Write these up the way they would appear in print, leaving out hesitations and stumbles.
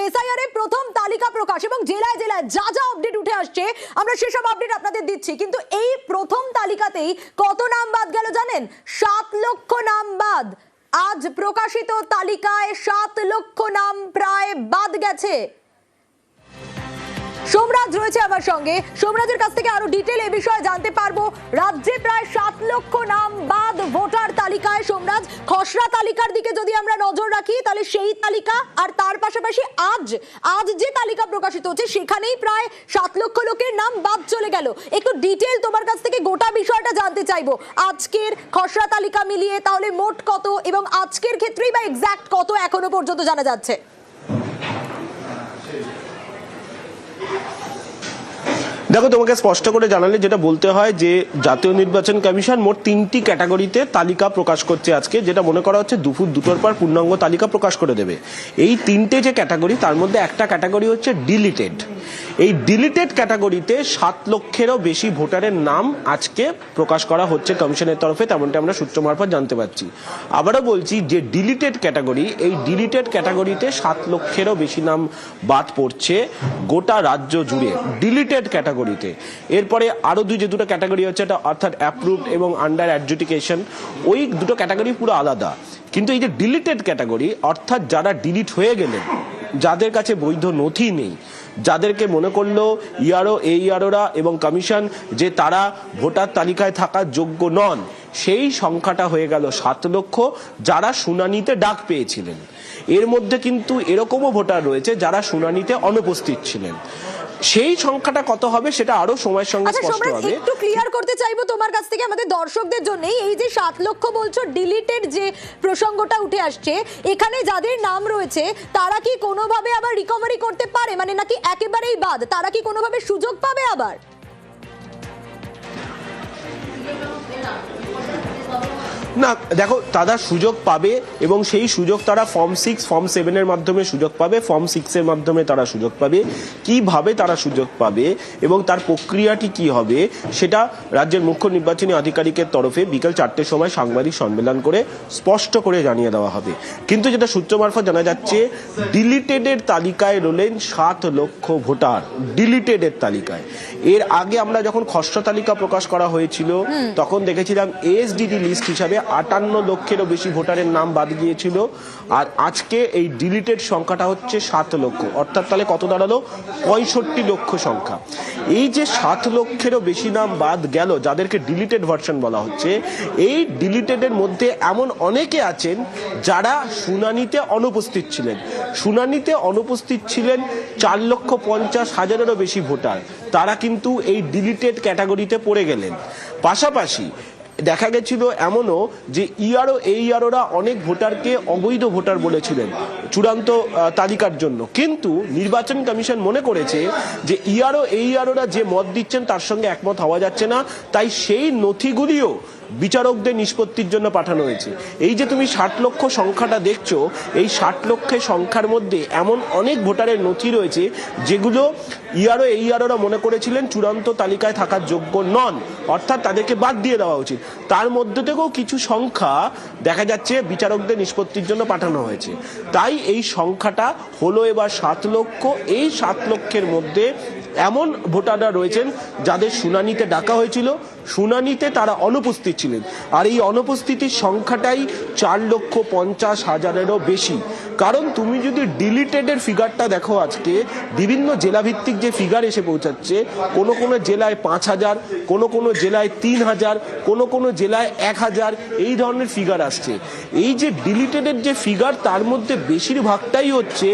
SIR এর প্রথম তালিকা প্রকাশ এবং জেলায় জেলায় যা যা আপডেট উঠে আসছে আমরা সেসব আপডেট আপনাদের দিচ্ছি, কিন্তু এই প্রথম তালিকাতেই কত নাম বাদ গেল জানেন? 7 লক্ষ নাম বাদ। আজ প্রকাশিত তালিকায় 7 লক্ষ নাম প্রায় বাদ গেছে। সোমরাজ রয়েছে আমার সঙ্গে, সোমরাজের কাছ থেকে আরো ডিটেল এই বিষয়ে জানতে পারবো। রাজ্যে প্রায় 7 লক্ষ নাম বাদ ভোটার তালিকায়। সোমরাজ, খসড়া তালিকার দিকে যদি আমরা নজর রাখি তাহলে সেই তালিকা আর তার পাশাপাশি আজ যে তালিকা প্রকাশিত হচ্ছে সেখানেই প্রায় 7 লক্ষ লোকের নাম বাদ চলে গেল। একটু ডিটেল তোমার কাছ থেকে গোটা বিষয়টা জানতে চাইবো। আজকের খসড়া তালিকা মিলিয়ে তাহলে মোট কত এবং আজকের ক্ষেত্রেই বা এক্সাক্ট কত এখনো পর্যন্ত জানা যাচ্ছে? দেখো, তোমাকে স্পষ্ট করে জানালে যেটা বলতে হয় যে জাতীয় নির্বাচন কমিশন মোট 3টি ক্যাটাগরিতে তালিকা প্রকাশ করছে আজকে, যেটা মনে করা হচ্ছে দুপুর 2টোর পর পূর্ণাঙ্গ তালিকা প্রকাশ করে দেবে। এই 3টে যে ক্যাটাগরি, তার মধ্যে একটা ক্যাটাগরি হচ্ছে ডিলিটেড। এই ডিলিটেড ক্যাটাগরিতে 7 লক্ষেরও বেশি ভোটারের নাম আজকে প্রকাশ করা হচ্ছে কমিশনের তরফে, তেমনটা আমরা সূত্র মারফত জানতে পারছি। আবারও বলছি যে ডিলিটেড ক্যাটাগরি, এই ডিলিটেড ক্যাটাগরিতে 7 লক্ষেরও বেশি নাম বাদ পড়ছে গোটা রাজ্য জুড়ে ডিলিটেড ক্যাটাগরিতে। এরপরে আরো দুটো ক্যাটাগরি হচ্ছে, অর্থাৎ অ্যাপ্রুভড এবং আন্ডার অ্যাডজুডিকেশন, ওই দুটো ক্যাটাগরি পুরো আলাদা। কিন্তু এই যে ডিলিটেড ক্যাটাগরি, অর্থাৎ যারা ডিলিট হয়ে গেলেন, যাদের কাছে বৈধ নথি নেই, যাদেরকে মনে করলো ইআরও এইআরওরা এবং কমিশন যে তারা ভোটার তালিকায় থাকার যোগ্য নন, সেই সংখ্যাটা হয়ে গেল 7 লক্ষ, যারা শুনানিতে ডাক পেয়েছিলেন। এর মধ্যে কিন্তু এরকমও ভোটার রয়েছে যারা শুনানিতে অনুপস্থিত ছিলেন। সেই সংখ্যাটা কত হবে সেটা আরো সময়ের সঙ্গে স্পষ্ট হবে। একটু ক্লিয়ার করতে চাইবো তোমার কাছ থেকে আমাদের দর্শকদের জন্য, এই যে 7 লক্ষ বলছো ডিলিটেড যে প্রসঙ্গটা উঠে আসছে, এখানে যাদের নাম রয়েছে তারা কি কোনোভাবে আবার রিকভারি করতে পারে, মানে নাকি একেবারেই বাদ? তারা কি কোনোভাবে সুযোগ পাবে আবার? না, দেখো, তারা সুযোগ পাবে এবং সেই সুযোগ তারা ফর্ম 6, ফর্ম 7 এর মাধ্যমে সুযোগ পাবে। ফর্ম 6 এর মাধ্যমে তারা সুযোগ পাবে। কিভাবে তারা সুযোগ পাবে এবং তার প্রক্রিয়াটি কি হবে সেটা রাজ্যের মুখ্য নির্বাচনী আধিকারিকের তরফে বিকেল 4টের সময় সাংবাদিক সম্মেলন করে স্পষ্ট করে জানিয়ে দেওয়া হবে। কিন্তু যেটা সূত্র মারফত জানা যাচ্ছে, ডিলিটেডের তালিকায় রইলেন 7 লক্ষ ভোটার, ডিলিটেডের তালিকায়। এর আগে আমরা যখন খসড়া তালিকা প্রকাশ করা হয়েছিল তখন দেখেছিলাম এসডিডি লিস্ট হিসাবে 58 লক্ষেরও বেশি ভোটারের নাম বাদ গিয়েছিল। আর আজকে এই ডিলিটেড সংখ্যাটা হচ্ছে 7 লক্ষ, অর্থাৎ তাহলে কত দাঁড়ালো? 65 লক্ষ সংখ্যা। এই যে 7 লক্ষেরও বেশি নাম বাদ গেল, যাদেরকে ডিলিটেড ভার্সন বলা হচ্ছে, এই ডিলিটেডের মধ্যে এমন অনেকে আছেন যারা শুনানিতে অনুপস্থিত ছিলেন। শুনানিতে অনুপস্থিত ছিলেন 4,50,000-এরও বেশি ভোটার, তারা কিন্তু এই ডিলিটেড ক্যাটাগরিতে পড়ে গেলেন। পাশাপাশি দেখা গেছিল এমনও যে ইআরও এইআরওরা অনেক ভোটারকে অবৈধ ভোটার বলেছিলেন চূড়ান্ত তালিকার জন্য, কিন্তু নির্বাচন কমিশন মনে করেছে যে ইআরও এইআরওরা যে মত দিচ্ছেন তার সঙ্গে একমত হওয়া যাচ্ছে না, তাই সেই নথিগুলিও বিচারকদের নিষ্পত্তির জন্য পাঠানো হয়েছে। এই যে তুমি 7 লক্ষ সংখ্যাটা দেখছো, এই 7 লক্ষের সংখ্যার মধ্যে এমন অনেক ভোটারের নথি রয়েছে যেগুলো ইআরও এইআরওরা মনে করেছিলেন চূড়ান্ত তালিকায় থাকার যোগ্য নন, অর্থাৎ তাদেরকে বাদ দিয়ে দেওয়া উচিত। তার মধ্যে থেকেও কিছু সংখ্যা দেখা যাচ্ছে বিচারকদের নিষ্পত্তির জন্য পাঠানো হয়েছে। তাই এই সংখ্যাটা হলো এবার 7 লক্ষ। এই 7 লক্ষের মধ্যে এমন ভোটাররা রয়েছেন যাদের শুনানিতে ডাকা হয়েছিল, শুনানিতে তারা অনুপস্থিত ছিলেন, আর এই অনুপস্থিতির সংখ্যাটাই 4,50,000-এরও বেশি। কারণ তুমি যদি ডিলিটেডের ফিগারটা দেখো, আজকে বিভিন্ন জেলাভিত্তিক যে ফিগার এসে পৌঁছাচ্ছে, কোনো কোনো জেলায় 5,000, কোনো কোনো জেলায় 3,000, কোনো কোনো জেলায় 1,000, এই ধরনের ফিগার আসছে। এই যে ডিলিটেডের যে ফিগার, তার মধ্যে বেশিরভাগটাই হচ্ছে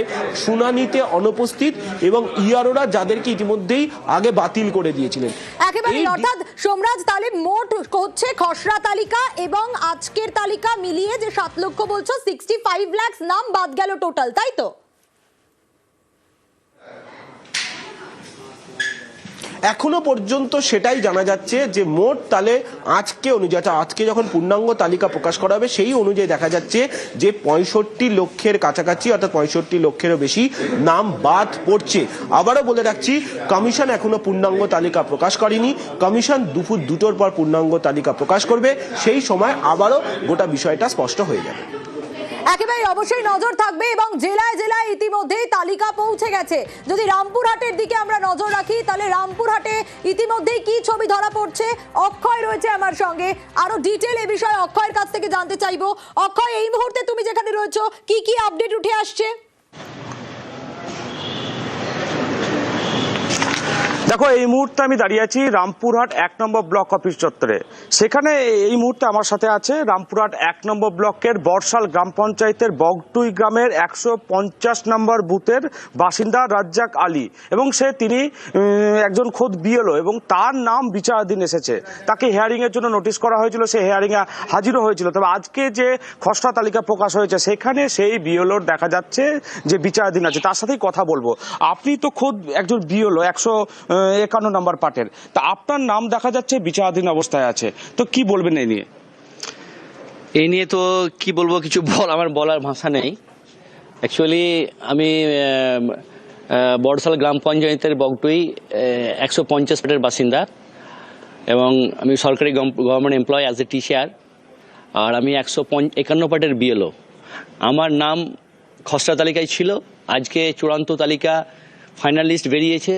শুনানিতে অনুপস্থিত এবং ইআরওরা যাদেরকে ইতিমধ্যেই আগে বাতিল করে দিয়েছিলেন। একেবারে, অর্থাৎ সোমরাজ, তাহলে মোট হচ্ছে খসড়া তালিকা এবং আজকের তালিকা মিলিয়ে যে 7 লক্ষ বলছো, 65 লাখ নাম বাদ গেল টোটাল, তাই তো? এখনো পর্যন্ত সেটাই জানা যাচ্ছে যে মোট তাহলে আজকে অনুযায়ী, আজকে যখন পূর্ণাঙ্গ তালিকা প্রকাশ করা হবে সেই অনুযায়ী দেখা যাচ্ছে যে 65 লক্ষের কাছাকাছি, অর্থাৎ 65 লক্ষেরও বেশি নাম বাদ পড়ছে। আবারও বলে রাখছি, কমিশন এখনো পূর্ণাঙ্গ তালিকা প্রকাশ করেনি। কমিশন দুপুর 2টোর পর পূর্ণাঙ্গ তালিকা প্রকাশ করবে, সেই সময় আবারও গোটা বিষয়টা স্পষ্ট হয়ে যাবে। একেবারে অবশ্যই নজর থাকবে এবং জেলায় জেলায় ইতিমধ্যেই তালিকা পৌঁছে গেছে। যদি রামপুরহাটের দিকে আমরা নজর রাখি তাহলে রামপুরহাটে ইতিমধ্যেই কি ছবি ধরা পড়ছে, অক্ষয় রয়েছে আমার সঙ্গে, আরো ডিটেল এ বিষয়ে অক্ষয়ের কাছ থেকে জানতে চাইবো। অক্ষয়, এই মুহূর্তে তুমি যেখানে রয়েছো কি কি আপডেট উঠে আসছে? দেখো, এই মুহূর্তে আমি দাঁড়িয়ে আছি রামপুরহাট 1 নম্বর ব্লক অফিস চত্বরে। সেখানে এই মুহূর্তে আমার সাথে আছে রামপুরহাট 1 নম্বর ব্লকের বর্ষাল গ্রাম পঞ্চায়েতের বগটুই গ্রামের 150 নম্বর বুথের বাসিন্দা রাজ্জাক আলী, এবং তিনি একজন খোদ বিএলও এবং তার নাম বিচারাধীন এসেছে। তাকে হিয়ারিং এর জন্য নোটিশ করা হয়েছিল, সে হিয়ারিং এ হাজিরও হয়েছিল। তবে আজকে যে খসড়া তালিকা প্রকাশ হয়েছে সেখানে সেই বিএলওর দেখা যাচ্ছে যে বিচারাধীন আছে। তার সাথেই কথা বলবো। আপনি তো খোদ একজন বিএলও 151 নম্বর পার্টের, তা আপনার নাম দেখা যাচ্ছে বিচারাধীন অবস্থায় আছে, তো কি বলবেন এই নিয়ে? এই নিয়ে তো কি বলবো, কিছু আমার বলার ভাষা নেই। অ্যাকচুয়ালি আমি বড়সাল গ্রাম পঞ্চায়েতের বগটুই 150 পার্টের বাসিন্দা এবং আমি সরকারি government employ as a teacher, আর আমি 151 পার্টের বিএলও। আমার নাম খসড়া তালিকায় ছিল, আজকে চূড়ান্ত তালিকা ফাইনাল লিস্ট বেরিয়েছে।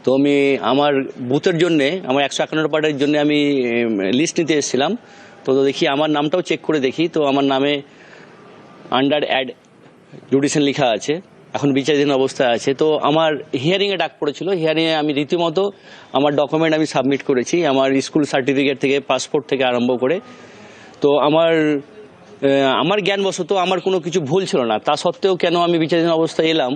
তো আমি আমার বুথের জন্যে, আমার 151 পার্টের জন্য আমি লিস্ট নিতে এসেছিলাম। তো দেখি আমার নামটাও চেক করে দেখি, তো আমার নামে আন্ডার অ্যাড জুডিশন লেখা আছে, এখন বিচারাধীন অবস্থায় আছে। তো আমার হিয়ারিংয়ে ডাক পড়েছিল, হিয়ারিংয়ে আমি রীতিমতো আমার ডকুমেন্ট আমি সাবমিট করেছি, আমার স্কুল সার্টিফিকেট থেকে পাসপোর্ট থেকে আরম্ভ করে। তো আমার জ্ঞানবশত আমার কোনো কিছু ভুল ছিল না, তা সত্ত্বেও কেন আমি বিচারাধীন অবস্থায় এলাম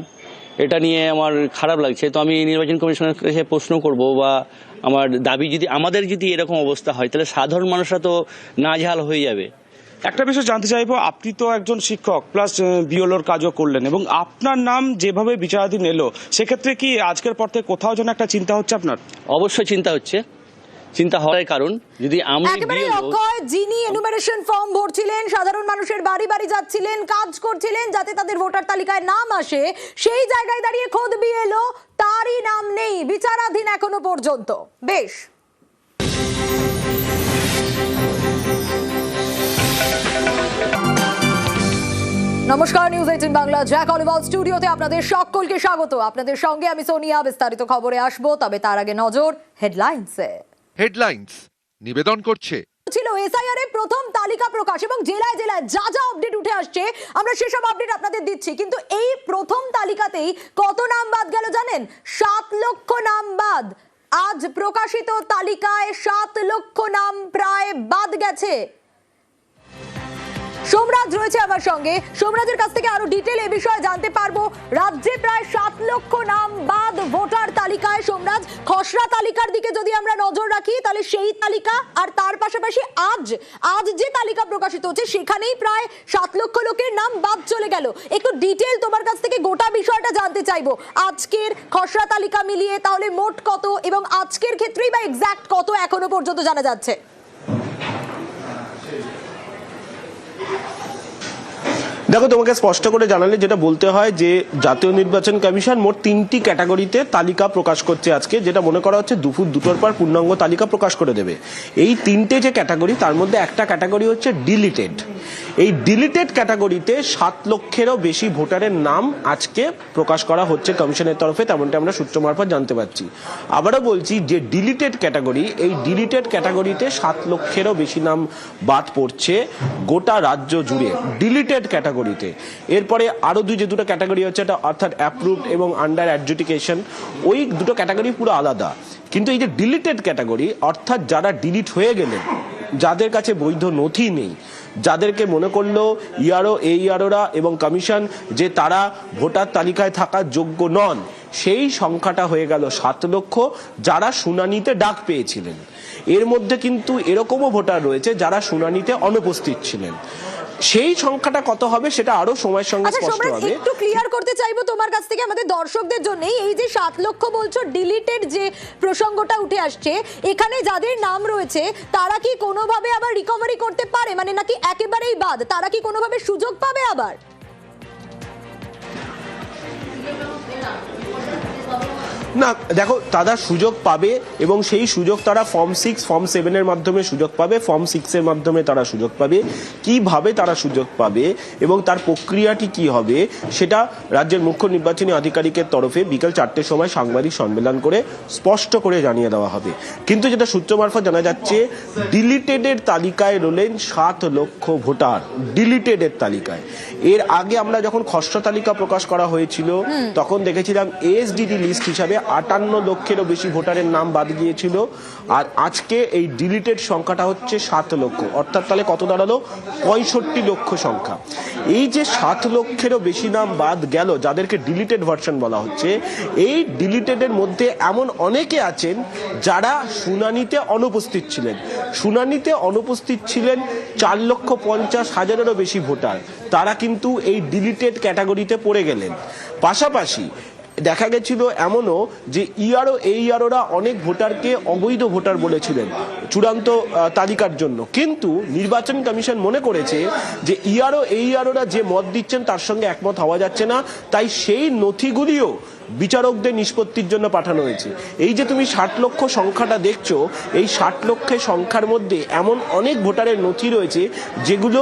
এটা নিয়ে আমার খারাপ লাগছে। তো আমি নির্বাচন কমিশনের কাছে প্রশ্ন করব, বা আমার দাবি, যদি আমাদের যদি এরকম অবস্থা হয় তাহলে সাধারণ মানুষরা তো নাজেহাল হয়ে যাবে। একটা বিষয় জানতে চাইবো, আপনি তো একজন শিক্ষক প্লাস বিএলওর কাজও করলেন এবং আপনার নাম যেভাবে বিচারাধীন এলো, সেক্ষেত্রে কি আজকের পর থেকে কোথাও যেন একটা চিন্তা হচ্ছে আপনার? অবশ্যই চিন্তা হচ্ছে, চিন্তা হওয়ার কারণ যদি আমি অক্ষয়, যিনি এনুমারেশন ফর্ম ভরছিলেন, সাধারণ মানুষের বাড়ি বাড়ি যাচ্ছিলেন, কাজ করছিলেন যাতে তাদের ভোটার তালিকায় নাম আসে, সেই জায়গায় দাঁড়িয়ে খোদ বিএলও, তারই নাম নেই, বিচারাধীন এখনো পর্যন্ত। বেশ, নমস্কার, নিউজ 18 বাংলা জ্যাক অলিভার স্টুডিওতে আপনাদের সকলকে স্বাগত। আপনাদের সঙ্গে আমি সোনিয়া। বিস্তারিত খবরে আসবো, তবে তার আগে নজর হেডলাইন্সে। হেডলাইন্স নিবেদন করছে ছিল এসআইআর এর প্রথম তালিকা প্রকাশ এবং জেলায় জেলায় যা যা আপডেট উঠে আসছে আমরা সেসব আপডেট আপনাদের দিচ্ছি। কিন্তু এই প্রথম তালিকাতেই কত নাম বাদ গেল জানেন? 7 লক্ষ নাম বাদ। আজ প্রকাশিত তালিকায় 7 লক্ষ নাম প্রায় বাদ গেছে। সোমরাজ রয়েছে আমার সঙ্গে, সোমরাজের কাছ থেকে আরো ডিটেল এ বিষয়ে জানতে পারবো। রাজ্যে প্রায় 7 লক্ষ নাম বাদ ভোটার তালিকায়। সোমরাজ, খসড়া তালিকার দিকে যদি আমরা নজর রাখি তাহলে সেই তালিকা আর তার পাশাপাশি আজ যে তালিকা প্রকাশিত হচ্ছে সেখানেই প্রায় 7 লক্ষ লোকের নাম বাদ চলে গেল। একটু ডিটেল তোমার কাছ থেকে গোটা বিষয়টা জানতে চাইবো। আজকের খসড়া তালিকা মিলিয়ে তাহলে মোট কত, এবং আজকের ক্ষেত্রেই বা এক্সাক্ট কত এখনো পর্যন্ত জানা যাচ্ছে? দেখো, তোমাকে স্পষ্ট করে জানালে যেটা বলতে হয় যে জাতীয় নির্বাচন কমিশন মোট 3টি ক্যাটাগরিতে তালিকা প্রকাশ করছে আজকে, যেটা মনে করা হচ্ছে দুপুর 2টোর পর পূর্ণাঙ্গ তালিকা প্রকাশ করে দেবে। এই 3টে যে ক্যাটাগরি, তার মধ্যে একটা ক্যাটাগরি হচ্ছে ডিলিটেড। এই ডিলিটেড ক্যাটাগরিতে 7 লক্ষেরও বেশি ভোটারের নাম আজকে প্রকাশ করা হচ্ছে কমিশনের তরফে, তেমনটা আমরা সূত্র মারফত জানতে পারছি। আবারও বলছি যে ডিলিটেড ক্যাটাগরি, এই ডিলিটেড ক্যাটাগরিতে 7 লক্ষেরও বেশি নাম বাদ পড়ছে গোটা রাজ্য জুড়ে ডিলিটেড ক্যাটাগরিতে। এরপরে আরো দুটো ক্যাটাগরি হচ্ছে, এটা অর্থাৎ অ্যাপ্রুভড এবং আন্ডার অ্যাডজুডিকেশন। ওই দুটো ক্যাটাগরি পুরো আলাদা। কিন্তু এই যে ডিলিটেড ক্যাটাগরি, অর্থাৎ যারা ডিলিট হয়ে গেলেন, যাদের কাছে বৈধ নথি নেই, যাদেরকে মনে করলো ইআরও, এইআরওরা এবং কমিশন যে তারা ভোটার তালিকায় থাকার যোগ্য নন, সেই সংখ্যাটা হয়ে গেল 7 লক্ষ, যারা শুনানিতে ডাক পেয়েছিলেন। এর মধ্যে কিন্তু এরকমও ভোটার রয়েছে যারা শুনানিতে অনুপস্থিত ছিলেন। সেই সংখ্যাটা কত হবে সেটা আরো সময়ের সঙ্গে স্পষ্ট হবে। একটু ক্লিয়ার করতে চাইবো তোমার কাছ থেকে আমাদের দর্শকদের জন্য, এই যে 7 লক্ষ বলছো ডিলিটেড যে প্রসঙ্গটা উঠে আসছে, এখানে যাদের নাম রয়েছে তারা কি কোনোভাবে আবার রিকভারি করতে পারে, মানে নাকি একেবারেই বাদ? তারা কি কোনোভাবে সুযোগ পাবে আবার? না দেখো, তারা সুযোগ পাবে এবং সেই সুযোগ তারা ফর্ম 6 ফর্ম 7 এর মাধ্যমে সুযোগ পাবে, ফর্ম 6 এর মাধ্যমে তারা সুযোগ পাবে। কিভাবে তারা সুযোগ পাবে এবং তার প্রক্রিয়াটি কি হবে সেটা রাজ্যের মুখ্য নির্বাচনী আধিকারিকের তরফে বিকেল 4টের সময় সাংবাদিক সম্মেলন করে স্পষ্ট করে জানিয়ে দেওয়া হবে। কিন্তু যেটা সূত্র মারফত জানা যাচ্ছে, ডিলিটেডের তালিকায় রইলেন 7 লক্ষ ভোটার, ডিলিটেডের তালিকায়। এর আগে আমরা যখন খসড়া তালিকা প্রকাশ করা হয়েছিল তখন দেখেছিলাম এসডিডি লিস্ট হিসাবে 58 লক্ষেরও বেশি ভোটারের নাম বাদ গিয়েছিল, আর আজকে এই ডিলিটেড সংখ্যাটা হচ্ছে 7 লক্ষ, অর্থাৎ তাহলে কত দাঁড়ালো, 65 লক্ষ সংখ্যা। এই যে 7 লক্ষেরও বেশি নাম বাদ গেল, যাদেরকে ডিলিটেড ভার্সন বলা হচ্ছে, এই ডিলিটেডের মধ্যে এমন অনেকে আছেন যারা শুনানিতে অনুপস্থিত ছিলেন। শুনানিতে অনুপস্থিত ছিলেন 4,50,000-এরও বেশি ভোটার, তারা কিন্তু এই ডিলিটেড ক্যাটাগরিতে পড়ে গেলেন। পাশাপাশি দেখা গেছিল এমনও যে এইআরওরা অনেক ভোটারকে অবৈধ ভোটার বলেছিলেন চূড়ান্ত তালিকার জন্য, কিন্তু নির্বাচন কমিশন মনে করেছে যে এইআরওরা যে মত দিচ্ছেন তার সঙ্গে একমত হওয়া যাচ্ছে না, তাই সেই নথিগুলিও বিচারকদের নিষ্পত্তির জন্য পাঠানো হয়েছে। এই যে তুমি 60 লক্ষ সংখ্যাটা দেখছো, এই 60 লক্ষের সংখ্যার মধ্যে এমন অনেক ভোটারের নথি রয়েছে যেগুলো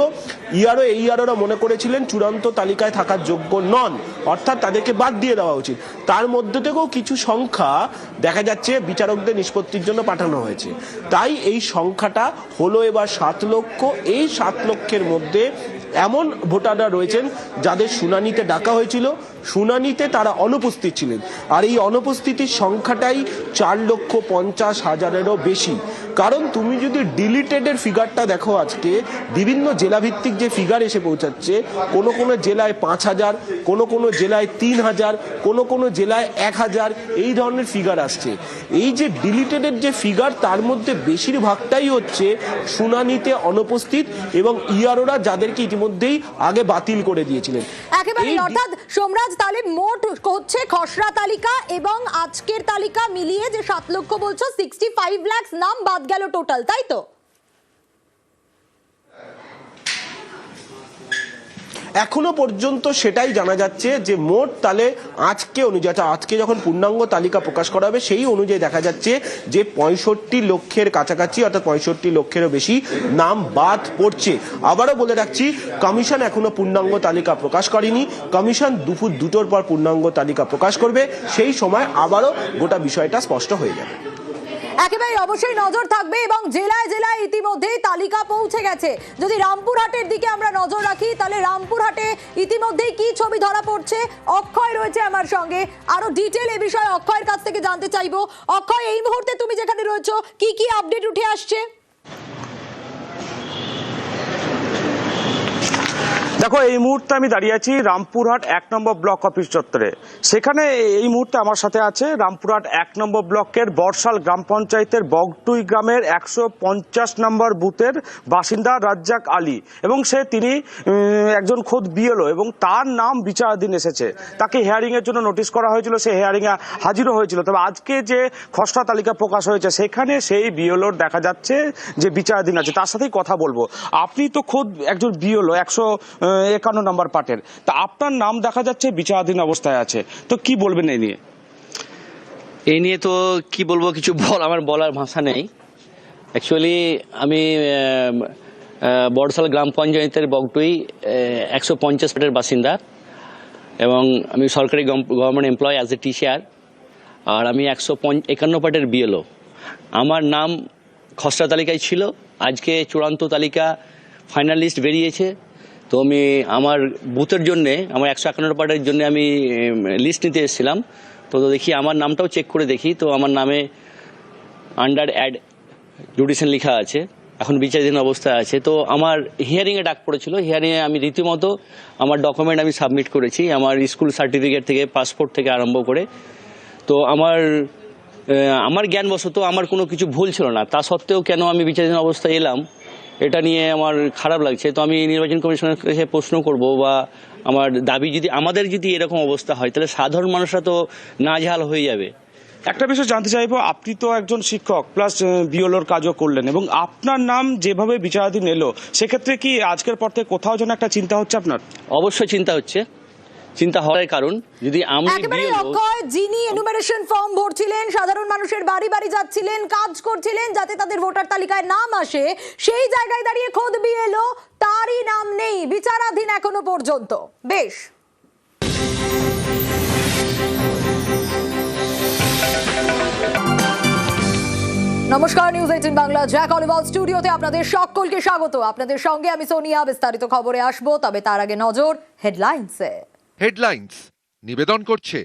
এইআরওরা মনে করেছিলেন চূড়ান্ত তালিকায় থাকার যোগ্য নন, অর্থাৎ তাদেরকে বাদ দিয়ে দেওয়া উচিত। তার মধ্যে থেকেও কিছু সংখ্যা দেখা যাচ্ছে বিচারকদের নিষ্পত্তির জন্য পাঠানো হয়েছে। তাই এই সংখ্যাটা হলো এবার 7 লক্ষ। এই 7 লক্ষের মধ্যে এমন ভোটাররা রয়েছেন যাদের শুনানিতে ডাকা হয়েছিল, শুনানিতে তারা অনুপস্থিত ছিলেন, আর এই অনুপস্থিতির সংখ্যাটাই 4,50,000-এরও বেশি। কারণ তুমি যদি ডিলিটেডের ফিগারটা দেখো, আজকে বিভিন্ন জেলাভিত্তিক যে ফিগার এসে পৌঁছাচ্ছে, কোনো কোনো জেলায় 5,000, কোনো কোনো জেলায় 3,000, কোনো কোনো জেলায় 1,000, এই ধরনের ফিগার আসছে। এই যে ডিলিটেডের যে ফিগার, তার মধ্যে বেশিরভাগটাই হচ্ছে শুনানিতে অনুপস্থিত এবং ইআরওরা যাদেরকে ইতিমধ্যেই আগে বাতিল করে দিয়েছিলেন। একেবারে, অর্থাৎ সোমরাজ, তাহলে মোট হচ্ছে খসড়া তালিকা এবং আজকের তালিকা মিলিয়ে যে 7 লক্ষ বলছো, 65 লাখ নাম বাদ গেল টোটাল, তাই তো? এখনো পর্যন্ত সেটাই জানা যাচ্ছে যে মোট তাহলে আজকে অনুযায়ী, আজকে যখন পূর্ণাঙ্গ তালিকা প্রকাশ করা হবে সেই অনুযায়ী দেখা যাচ্ছে যে 65 লক্ষের কাছাকাছি, অর্থাৎ 65 লক্ষেরও বেশি নাম বাদ পড়ছে। আবারও বলে রাখছি, কমিশন এখনো পূর্ণাঙ্গ তালিকা প্রকাশ করেনি। কমিশন দুপুর 2টোর পর পূর্ণাঙ্গ তালিকা প্রকাশ করবে, সেই সময় আবারও গোটা বিষয়টা স্পষ্ট হয়ে যাবে। একেবারে অবশ্যই নজর থাকবে এবং জেলায় জেলায় ইতিমধ্যেই তালিকা পৌঁছে গেছে। যদি রামপুরহাটের দিকে আমরা নজর রাখি, তাহলে রামপুরহাটে ইতিমধ্যেই কি ছবি ধরা পড়ছে, অক্ষয় রয়েছে আমার সঙ্গে, আরো ডিটেল এ বিষয়ে অক্ষয়ের কাছ থেকে জানতে চাইবো। অক্ষয়, এই মুহূর্তে তুমি যেখানে রয়েছো, কি কি আপডেট উঠে আসছে? দেখো, এই মুহূর্তে আমি দাঁড়িয়ে আছি রামপুরহাট 1 নম্বর ব্লক অফিস চত্বরে। সেখানে এই মুহূর্তে আমার সাথে আছে রামপুরহাট 1 নম্বর ব্লকের বর্ষাল গ্রাম পঞ্চায়েতের বগটুই গ্রামের 150 নম্বর বুথের বাসিন্দা রাজ্জাক আলী, এবং তিনি একজন খোদ বিএলও এবং তার নাম বিচারাধীন এসেছে। তাকে হিয়ারিং এর জন্য নোটিশ করা হয়েছিল, সে হিয়ারিং এ হাজিরও হয়েছিল। তবে আজকে যে খসড়া তালিকা প্রকাশ হয়েছে সেখানে সেই বিএলওর দেখা যাচ্ছে যে বিচারাধীন আছে। তার সাথেই কথা বলবো। আপনি তো খোদ একজন বিএলও 151 নম্বর পার্টের, তা আপনার নাম দেখা যাচ্ছে বিচারাধীন অবস্থায় আছে, তো কি বলবেন এই নিয়ে? এই নিয়ে তো কি বলবো, কিছু আমার বলার ভাষা নেই। অ্যাকচুয়ালি আমি বড়সাল গ্রাম পঞ্চায়েতের বগটুই 150 ফ্ল্যাটের বাসিন্দা এবং আমি সরকারি government employ as a teacher, আর আমি 151 পার্টের বিএলও। আমার নাম খসড়া তালিকায় ছিল, আজকে চূড়ান্ত তালিকা ফাইনাল লিস্ট বেরিয়েছে। তো আমি আমার বুথের জন্যে, আমার 151 পার্টের জন্য আমি লিস্ট নিতে এসেছিলাম। তো দেখি আমার নামটাও চেক করে দেখি, তো আমার নামে আন্ডার অ্যাড জুডিশন লেখা আছে, এখন বিচারাধীন অবস্থায় আছে। তো আমার হিয়ারিংয়ে ডাক পড়েছিল, হিয়ারিংয়ে আমি রীতিমতো আমার ডকুমেন্ট আমি সাবমিট করেছি, আমার স্কুল সার্টিফিকেট থেকে পাসপোর্ট থেকে আরম্ভ করে। তো আমার জ্ঞানবশত আমার কোনো কিছু ভুল ছিল না, তা সত্ত্বেও কেন আমি বিচারাধীন অবস্থায় এলাম এটা নিয়ে আমার খারাপ লাগছে। তো আমি নির্বাচন কমিশনের কাছে প্রশ্ন করব, বা আমার দাবি, যদি আমাদের যদি এরকম অবস্থা হয় তাহলে সাধারণ মানুষরা তো নাজেহাল হয়ে যাবে। একটা বিষয় জানতে চাইবো, আপনি তো একজন শিক্ষক প্লাস বিএলওর কাজও করলেন এবং আপনার নাম যেভাবে বিচারাধীন এলো, সেক্ষেত্রে কি আজকের পর থেকে কোথাও যেন একটা চিন্তা হচ্ছে আপনার? অবশ্যই চিন্তা হচ্ছে, চিন্তা হওয়ার কারণ যদি আমি একেবারে BLO অক্ষয়, যিনি এনুমারেশন ফর্ম ভরছিলেন, সাধারণ মানুষের বাড়ি বাড়ি যাচ্ছিলেন, কাজ করছিলেন যাতে তাদের ভোটার তালিকায় নাম আসে, সেই জায়গায় দাঁড়িয়ে খোদ বিএলও, তারই নাম নেই, বিচারাধীন এখনো পর্যন্ত। বেশ, নমস্কার, নিউজ 18 বাংলা জ্যাক অলিভার স্টুডিওতে আপনাদের সকলকে স্বাগত। আপনাদের সঙ্গে আমি সোনিয়া। বিস্তারিত খবরে আসবো, তবে তার আগে নজর হেডলাইন্সে। হেডলাইন্স নিবেদন করছে